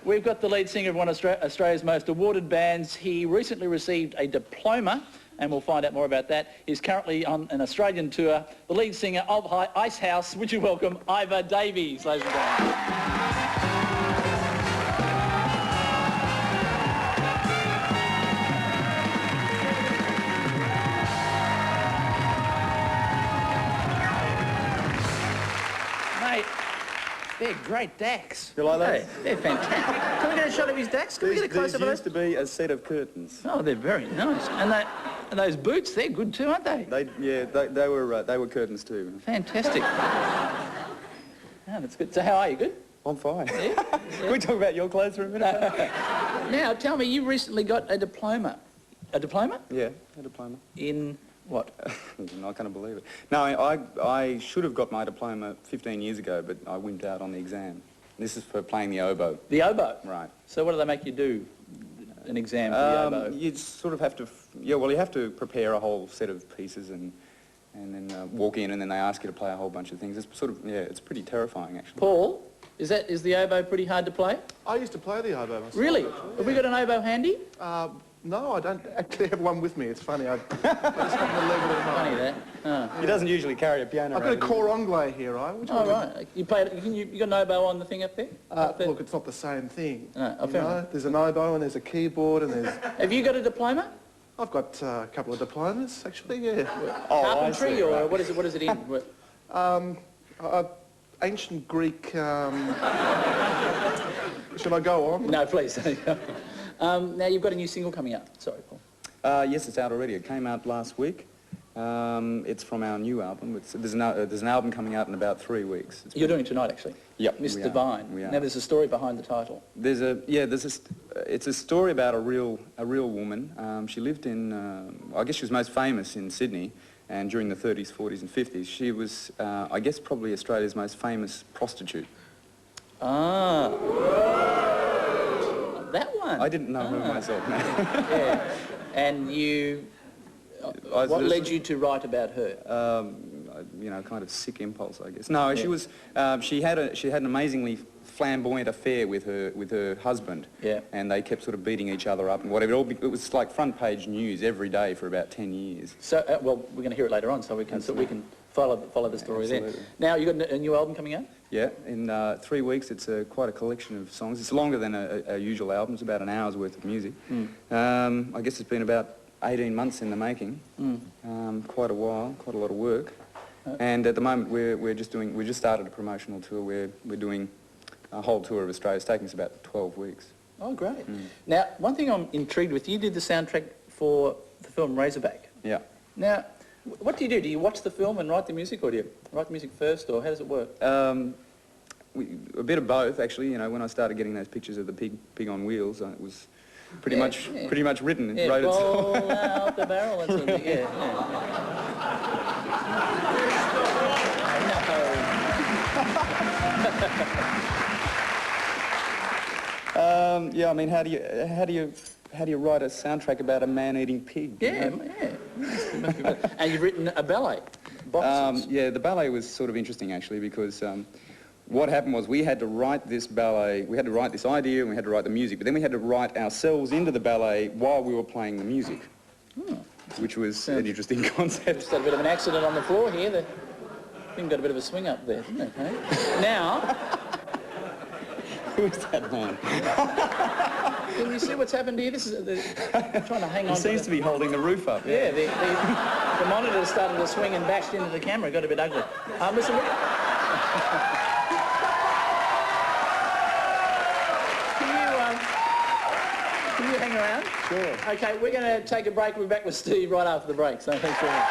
We've got the lead singer of one of Australia's most awarded bands. He recently received a diploma, and we'll find out more about that. He's currently on an Australian tour. The lead singer of Icehouse, would you welcome Ivor Davies, ladies and gentlemen. They're great decks. You like that? They're fantastic. Can we get a shot of his decks? Can we get a close-up of those? These used to be a set of curtains. Oh, they're very nice. And those boots, they're good too, aren't they? They were curtains too. Fantastic. That's good. So how are you? Good? I'm fine. Yeah? Can we talk about your clothes for a minute? Now, tell me, you recently got a diploma. A diploma? Yeah, a diploma. In what? I can't believe it. No, I should have got my diploma 15 years ago, but I wimped out on the exam. This is for playing the oboe. The oboe? Right. So what do they make you do? An exam for the oboe? You sort of have to, well, you have to prepare a whole set of pieces and then walk in, and then they ask you to play a whole bunch of things. It's sort of, it's pretty terrifying, actually. Paul, is the oboe pretty hard to play? I used to play the oboe myself. Really? Actually. Have we got an oboe handy? No, I don't actually have one with me. It's funny. I just happen to leave it at home. Funny that. Oh. He doesn't usually carry a piano I've got a cor anglais here, right? Oh, right. You got an oboe on the thing up there? Look, it's not the same thing. No, fair enough. There's an oboe and there's a keyboard and there's... Have you got a diploma? I've got a couple of diplomas, actually, yeah. Carpentry, or right. What is it in? Ancient Greek... Should I go on? No, please. Now, you've got a new single coming out. Sorry, Paul. Yes, it's out already. It came out last week. It's from our new album. There's an album coming out in about 3 weeks. You're doing it tonight, actually. Yep. Miss Divine. We are. Now, there's a story behind the title. It's a story about a real woman. She lived in, I guess she was most famous in Sydney, and during the 30s, 40s and 50s. She was, I guess, probably Australia's most famous prostitute. Ah. That one? I didn't know her myself, no. Yeah. And you... what led you to write about her? Kind of sick impulse, I guess. No, she was... she had an amazingly flamboyant affair with her husband. Yeah. And they kept sort of beating each other up and whatever. It was like front page news every day for about 10 years. So, well, we're going to hear it later on, so we can follow the story there. Now, you got a new album coming out? Yeah, in 3 weeks. It's quite a collection of songs. It's longer than a usual album. It's about an hour's worth of music. I guess it's been about 18 months in the making. Quite a while, quite a lot of work. And at the moment, we just started a promotional tour. We're doing a whole tour of Australia. It's taking us about 12 weeks. Oh, great. Now, one thing I'm intrigued with, you did the soundtrack for the film Razorback. Yeah. Now, what do you do? Do you watch the film and write the music, or do you write the music first, or how does it work? A bit of both, actually. You know, when I started getting those pictures of the pig on wheels, it was pretty much written. It wrote itself. Roll out the barrel. That's really? Yeah. Yeah, I mean, how do you write a soundtrack about a man-eating pig? Yeah, yeah. And you've written a ballet. Boxes. Yeah, the ballet was sort of interesting, actually, because what happened was we had to write this ballet, we had to write this idea, and we had to write the music, but then we had to write ourselves into the ballet while we were playing the music, which was an interesting concept. Just had a bit of an accident on the floor here. The thing got a bit of a swing up there, didn't it? Okay. Now... Who is that man? Can you see what's happened here? This is trying to hang on. He seems to be holding the roof up. Yeah, the monitor started to swing and bashed into the camera. It got a bit ugly. Listen, can you hang around? Sure. Okay, we're going to take a break. We'll be back with Steve right after the break. So thanks very much.